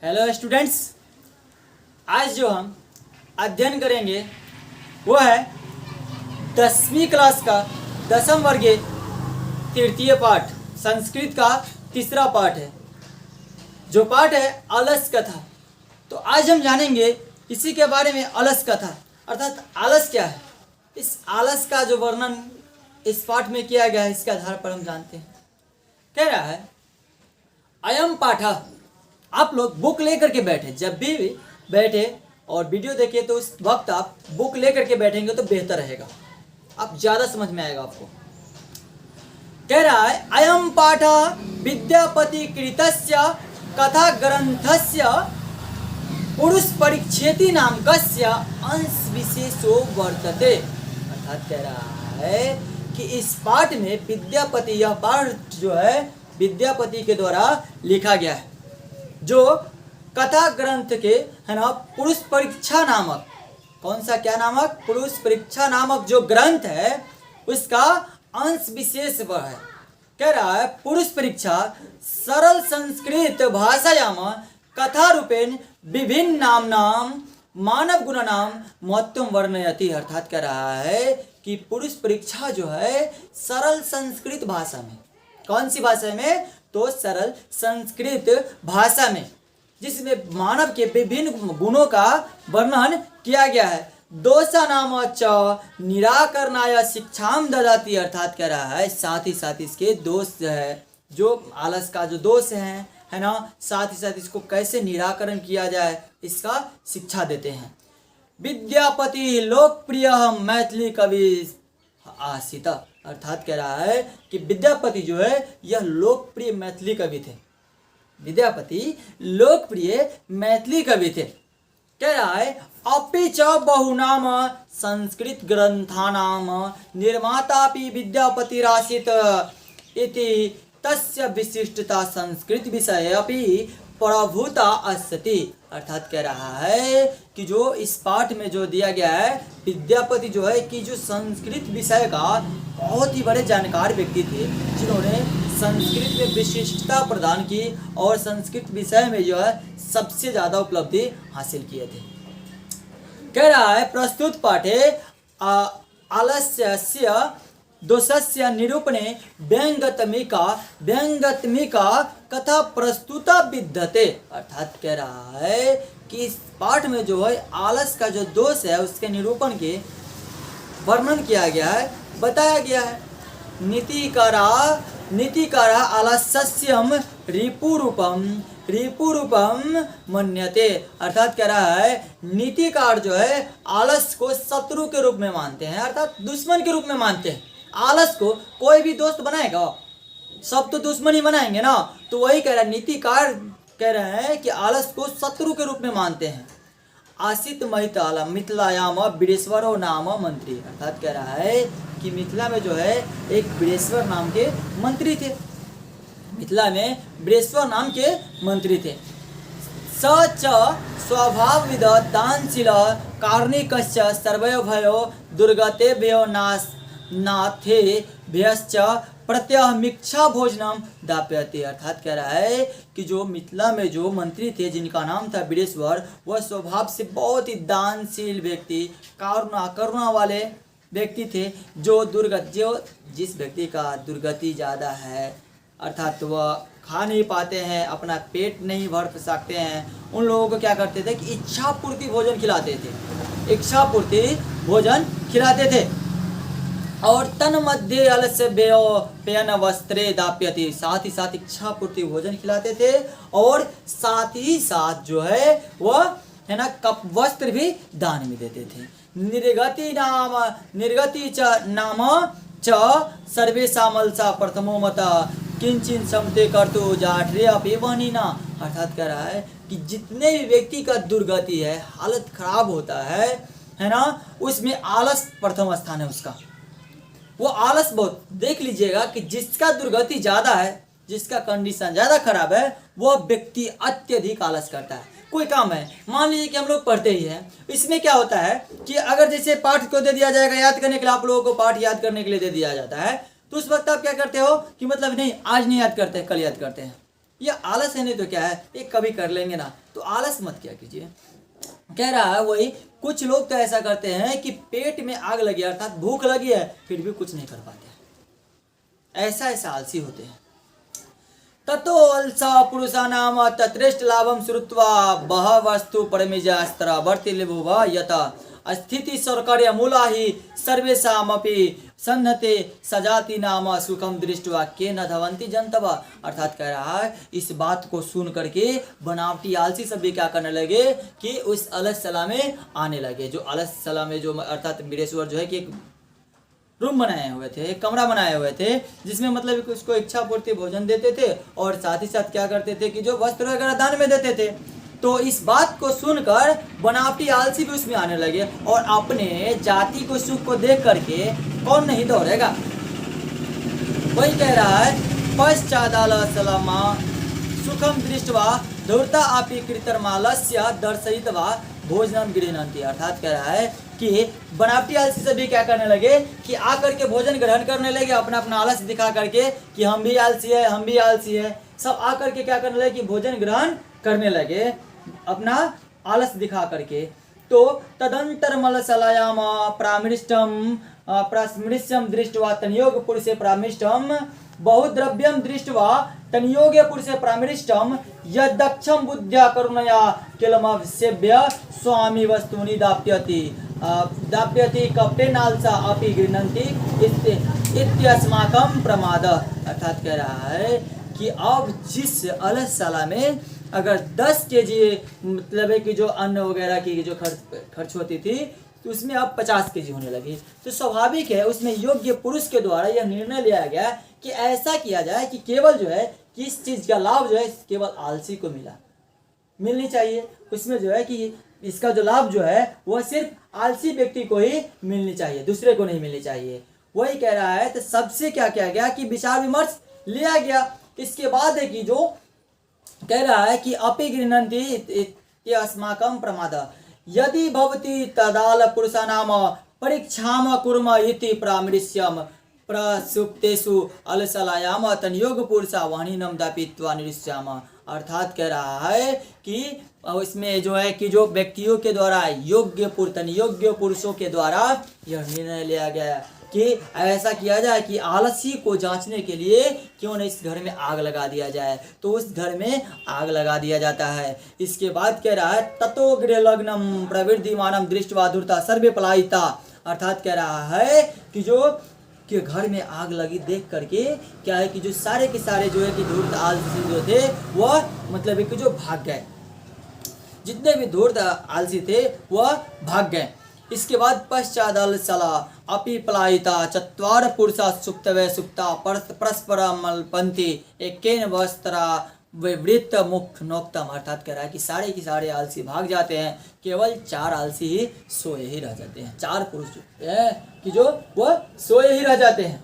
Hello students, आज जो हम अध्ययन करेंगे वो है 10वीं क्लास का 10वीं वर्गीय तृतीय पाठ संस्कृत का तीसरा पाठ है, जो पाठ है आलस कथा। तो आज हम जानेंगे इसी के बारे में, आलस कथा अर्थात आलस क्या है। इस आलस का जो वर्णन इस पाठ में किया गया है, इसके आधार पर हम जानते हैं। कह रहा है अयम पाठा। आप लोग बुक लेकर के बैठे, जब भी बैठे और वीडियो देखे तो उस वक्त आप बुक लेकर के बैठेंगे तो बेहतर रहेगा, आप ज़्यादा समझ में आएगा आपको। कह रहा है अयम पाठ विद्यापति कृतस्य कथा ग्रंथस्य पुरुष परिच्छेदी नामकस्य अंश विशेषो वर्तते। अर्थात कह रहा है कि इस पाठ में विद्यापति, यह पाठ जो है विद्यापति के द्वारा लिखा गया है, जो कथा ग्रंथ के है ना पुरुष परीक्षा नामक, कौन सा क्या नामक, पुरुष परीक्षा नामक जो ग्रंथ है उसका अंश विशेष वह है। कह रहा है पुरुष परीक्षा सरल संस्कृत भाषायाम कथा रूपेण विभिन्न नाम मानव गुण नाम महत्व वर्णयति। अर्थात कह रहा है कि पुरुष परीक्षा जो है सरल संस्कृत भाषा में, कौन सी भाषा में, तो सरल संस्कृत भाषा में, जिसमें मानव के विभिन्न गुणों का वर्णन किया गया है। दोषा नाम च निराकरणाय शिक्षाम ददाति। अर्थात कह रहा है साथ ही साथ इसके दोष है, जो आलस का जो दोष है ना, साथ ही साथ इसको कैसे निराकरण किया जाए इसका शिक्षा देते हैं। विद्यापति लोकप्रिय मैथिली कवि आसिता। अर्थात कह रहा है कि विद्यापति जो है यह लोकप्रिय मैथिली कवि थे, विद्यापति लोकप्रिय मैथिली कवि थे। कह रहा है अपि च बहुनाम संस्कृत ग्रंथानाम निर्मातापि विद्यापतिरासीत् इति तस्य विशिष्टता संस्कृत विषय अपि प्रभुता अस्ति। अर्थात कह रहा है कि जो इस पाठ में जो दिया गया है, विद्यापति जो है कि जो संस्कृत विषय का बहुत ही बड़े जानकार व्यक्ति थे, जिन्होंने संस्कृत में विशिष्टता प्रदान की और संस्कृत विषय में जो है सबसे ज़्यादा उपलब्धि हासिल किए थे। कह रहा है प्रस्तुत पाठे आलस्यस्य दोषस्य निरूपणे व्यंगत्मिका कथा प्रस्तुता विद्यते। अर्थात कह रहा है कि इस पाठ में जो है आलस का जो दोष है उसके निरूपण के वर्णन किया गया है, बताया गया है। नीतिकारा आलस्यम रिपुरूपम मन्यते। अर्थात कह रहा है नीतिकार जो है आलस को शत्रु के रूप में मानते हैं, अर्थात दुश्मन के रूप में मानते हैं। आलस को कोई भी दोस्त बनाएगा, सब तो दुश्मन ही बनाएंगे ना, तो वही कह रहा है, नीतिकार कह रहे हैं कि आलस को शत्रु के रूप में मानते हैं। आसित महिताला मिथिलायाम बीरेश्वरो नाम मंत्री। अर्थात कह रहा है कि मिथिला में जो है एक बीरेश्वर नाम के मंत्री थे, मिथिला में बीरेश्वर नाम के मंत्री थे। स च स्वभावविद दानशील कार्णिकश्च सर्वभयो दुर्गतेभ्यो नाथे भयश्च प्रत्यहमिक्षा भोजनम दाप्यते। अर्थात कह रहा है कि जो मिथिला में जो मंत्री थे जिनका नाम था बीरेश्वर, वह स्वभाव से बहुत ही दानशील व्यक्ति, करुणा वाले व्यक्ति थे। जो जिस व्यक्ति का दुर्गति ज़्यादा है, अर्थात वह खा नहीं पाते हैं, अपना पेट नहीं भर सकते हैं, उन लोगों को क्या करते थे कि इच्छा पूर्ति भोजन खिलाते थे, इच्छा पूर्ति भोजन खिलाते थे। और तन मध्य अलस्य पेयन वस्त्रे दाप्यति। साथ ही साथ इच्छा पूर्ति भोजन खिलाते थे और साथ ही साथ जो है वह है ना कप वस्त्र भी दान में देते थे। निर्गति च नाम च सर्वेशामलसा प्रथमो मत किंचिन समते कर्तु जाठरे अपि वनिना। अर्थात कह रहा है कि जितने भी व्यक्ति का दुर्गति है, हालत खराब होता है ना, उसमें आलस प्रथम स्थान है उसका। वो आलस बहुत, देख लीजिएगा कि जिसका दुर्गति ज़्यादा है, जिसका कंडीशन ज़्यादा खराब है, वह व्यक्ति अत्यधिक आलस करता है। कोई काम है, मान लीजिए कि हम लोग पढ़ते ही हैं, इसमें क्या होता है कि अगर जैसे पाठ को दे दिया जाएगा याद करने के लिए, आप लोगों को पाठ याद करने के लिए दे दिया जाता है, तो उस वक्त आप क्या करते हो कि मतलब नहीं आज नहीं याद करते, कल याद करते हैं। ये आलस है, नहीं तो क्या है, ये कभी कर लेंगे ना, तो आलस मत किया कीजिए। कह रहा है वही, कुछ लोग तो ऐसा करते हैं कि पेट में आग लगी अर्थात भूख लगी है फिर भी कुछ नहीं कर पाते, ऐसा आलसी होते हैं। ततो अलसा पुरुषानाम तत्रेष्ट लाभम श्रुत्वा बहवस्तु परमिजास्त्र वर्तिलिभुव यथा स्थिति सर्कर्य मूला ही सर्वेषामपि सन्नते सजाति नाम सुखम दृष्टवा के न धवंती जनतवा। अर्थात कह रहा है इस बात को सुन करके बनावटी आलसी सब भी क्या करने लगे कि उस अलस सला में आने लगे। जो अलस सला में जो अर्थात वीरेश्वर जो है कि एक रूम बनाए हुए थे, एक कमरा बनाए हुए थे जिसमें मतलब उसको इच्छा पूर्ति भोजन देते थे और साथ ही साथ क्या करते थे कि जो वस्त्र वगैरह दान में देते थे। तो इस बात को सुनकर बनावटी आलसी भी उसमें आने लगे और अपने जाति को सुख को देख करके कौन नहीं दौड़ेगा। वही कह रहा है पश्चादाल सलामा सुखम दृष्टवा धूर्ता अपि कृतर्मालस्य दर्शयित्वा भोजनम गृह्णन्ति। अर्थात कह रहा है कि बनावटी आलसी सभी क्या करने लगे कि आकर के भोजन ग्रहण करने लगे, अपना अपना आलस दिखा करके कि हम भी आलसी है, हम भी आलसी है, सब आकर के क्या करने लगे कि भोजन ग्रहण करने लगे अपना आलस दिखा करके। तो तदंतर मलसलायाम प्रामृष्टम दृष्ट्वा तनियोग पुरुषे प्रामृष्टम बहुद्रव्यम दृष्ट्वा तनियोगे पुरुषे प्रामृष्टम यदक्षम बुद्ध्या करुणया किलमसेव्य स्वामी वस्तुनि दाप्यति कपटे नालसा अपि गृह्णन्ति इत्यस्माकं प्रमाद। अर्थात कह रहा है कि अब जिस अलसला में अगर 10 केजी मतलब है कि जो अन्न वगैरह की जो खर्च होती थी तो उसमें अब 50 केजी होने लगी, तो स्वाभाविक है उसमें योग्य पुरुष के द्वारा यह निर्णय लिया गया कि ऐसा किया जाए कि केवल जो है कि इस चीज़ का लाभ जो है केवल आलसी को मिलनी चाहिए। उसमें जो है कि इसका जो लाभ जो है वह सिर्फ आलसी व्यक्ति को ही मिलनी चाहिए, दूसरे को नहीं मिलनी चाहिए। वही कह रहा है तो सबसे क्या किया गया कि विचार विमर्श लिया गया। इसके बाद है कि जो कह रहा है कि अपि गृह्णन्ति अस्माकं प्रमाद यदि भवति तदाल पुरुषानाम परीक्षाम कुर्म इति प्रामृष्यम प्रसुप्तेषु अलसलायाम तनयोग पुरुषा वाणीनम दापित्वा निरिष्याम। अर्थात कह रहा है कि इसमें जो है कि जो व्यक्तियों के द्वारा योग्य पुरुषों के द्वारा यह निर्णय लिया गया कि ऐसा किया जाए कि आलसी को जांचने के लिए क्यों नहीं इस घर में आग लगा दिया जाए। तो उस घर में आग लगा दिया जाता है। इसके बाद कह रहा है ततो गृह लग्नम प्रवृद्धिमानम दृष्टवा धूर्ता सर्वे पलायिता। अर्थात कह रहा है कि जो कि घर में आग लगी देख करके क्या है कि जो सारे के सारे जो है कि धूर्त आलसी जो थे वह मतलब है कि जो भाग गए, जितने भी धूर्त आलसी थे वह भाग गए। इसके बाद पश्चादल सला अपि पलायिता चत्वार पुरुषा सुप्तवे सुप्ता परस्परमल्पन्ति एकेन वस्त्रा विवृत मुख नोक्तम। अर्थात कह रहा है कि सारे के सारे आलसी भाग जाते हैं, केवल 4 आलसी ही सोए ही रह जाते हैं। 4 पुरुष कि जो वह सोए ही रह जाते हैं।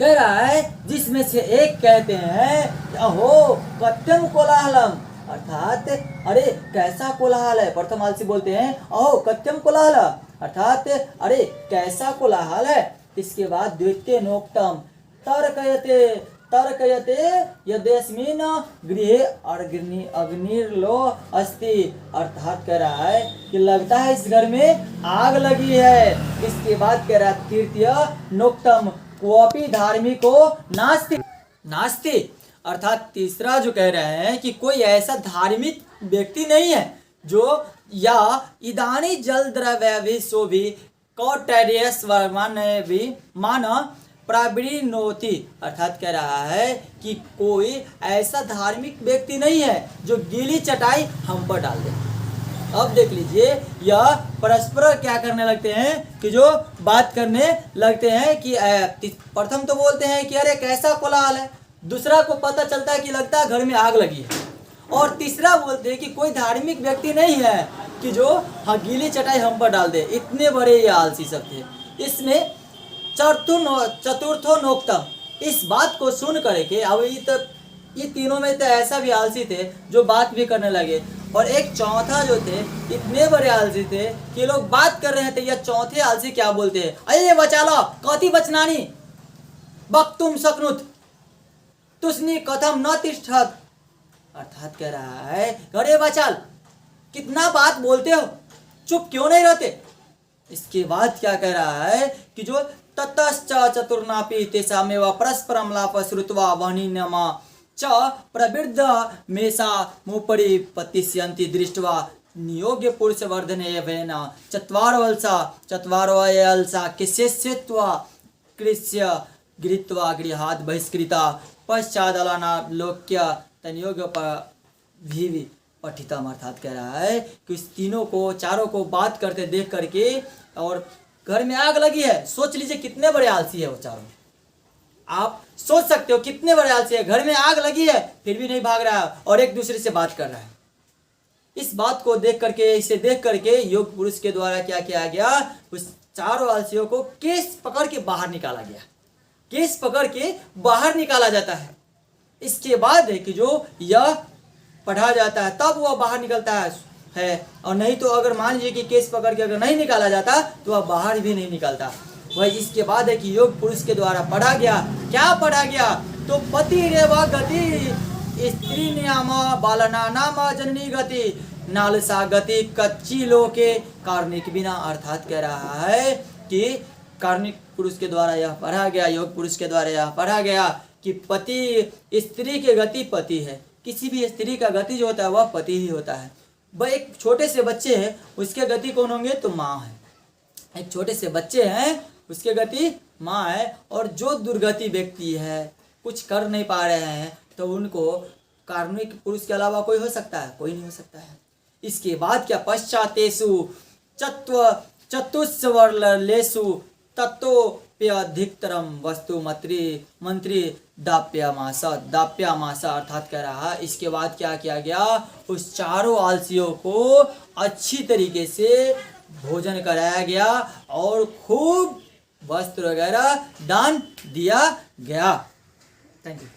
कह रहा है जिसमें से एक कहते हैं अहो कत्यम कोलाहलम। अर्थात अरे कैसा कोलाहल है। प्रथम आलसी बोलते हैं अहो कत्यम कोलाहल, अर्थात अरे कैसा कोलाहल है। इसके बाद द्वितीय नोक्तम तर्कयते यद्यस्मिन् गृहे अग्निर्लो अस्ति। अर्थात कह रहा है कि लगता है इस घर में आग लगी है। इसके बाद कह रहा है तृतीय नोक्तम क्वपि धार्मिको नास्ति। अर्थात तीसरा जो कह रहे हैं कि कोई ऐसा धार्मिक व्यक्ति नहीं है जो या इदानी जल द्रव्य शोभी कौटर्यस भी मान प्रावृणोति। अर्थात कह रहा है कि कोई ऐसा धार्मिक व्यक्ति नहीं है जो गीली चटाई हम पर डाल दे। अब देख लीजिए यह परस्पर क्या करने लगते हैं कि जो बात करने लगते हैं कि प्रथम तो बोलते हैं कि अरे कैसा कोलाहल है, दूसरा को पता चलता है कि लगता है घर में आग लगी है, और तीसरा बोलते हैं कि कोई धार्मिक व्यक्ति नहीं है कि जो हाँ गीली चटाई हम पर डाल दे। इतने बड़े ये आलसी सब थे। इसमें चतुर्थो नोक्तम, इस बात को सुन करके अब ये तीनों में तो ऐसा भी आलसी थे जो बात भी करने लगे, और एक चौथा जो थे इतने बड़े आलसी थे कि लोग बात कर रहे थे। या चौथे आलसी क्या बोलते हैं अये बचा लो कौती बचनानी बक तुम सकनुत। तुष्णि कथम न तिष्ठत, अर्थात कह रहा है अरे बचाल कितना बात बोलते हो, चुप क्यों नहीं रहते। इसके बाद क्या कह रहा है कि जो ततश्च चतुर्नापि तेषामेव परस्परम लाभ श्रुत्वा वह्निनमा च प्रवृद्ध मेषा मुपरि पतिष्यन्ति दृष्ट्वा नियोग्य पुरुष वर्धने वेन चत्वारो अलसा किस्यस्यत्वा कृष्य गृहीत्वा गृहात् बहिष्कृता पश्चादलना लोक्य तनियोग भी पठितम, अर्थात कह रहा है कि इस तीनों को चारों को बात करते देख करके, और घर में आग लगी है, सोच लीजिए कितने बड़े आलसी है वो चारों। आप सोच सकते हो कितने बड़े आलसी है, घर में आग लगी है फिर भी नहीं भाग रहा है और एक दूसरे से बात कर रहा है। इस बात को देख करके, इसे देख करके योग पुरुष के द्वारा क्या किया गया, उस चारों आलसियों को केस पकड़ के बाहर निकाला गया। केस पकड़ के बाहर निकाला जाता है। इसके बाद है कि जो यह पढ़ा जाता है तब वह बाहर निकलता है, और नहीं तो अगर मान लीजिए कि केस पकड़ के अगर नहीं निकाला जाता तो वह बाहर भी नहीं निकलता। वही इसके बाद है कि योग पुरुष के द्वारा पढ़ा गया। क्या पढ़ा गया, तो पति रेव गति स्त्री नियम बालना नाम जननी गति नालसा गति कच्ची लोके कार्मिक बिना, अर्थात कह रहा है कि कार्मिक पुरुष के द्वारा यह पढ़ा गया, योग पुरुष के द्वारा यह पढ़ा गया कि पति, स्त्री की गति पति है, किसी भी स्त्री का गति जो होता है वह पति ही होता है। वह एक छोटे से बच्चे हैं उसके गति कौन होंगे, तो माँ है। एक छोटे से बच्चे हैं उसके गति माँ है, और जो दुर्गति व्यक्ति है, कुछ कर नहीं पा रहे हैं, तो उनको कार्मिक पुरुष के अलावा कोई हो सकता है, कोई नहीं हो सकता है। इसके बाद क्या, पश्चातेषु चतुस्वर्लेषु तत्तोप्यधिकतरम वस्तु मंत्री दाप्यामास, अर्थात कह रहा है इसके बाद क्या किया गया, उस चारों आलसियों को अच्छी तरीके से भोजन कराया गया और खूब वस्त्र वगैरह दान दिया गया। Thank you.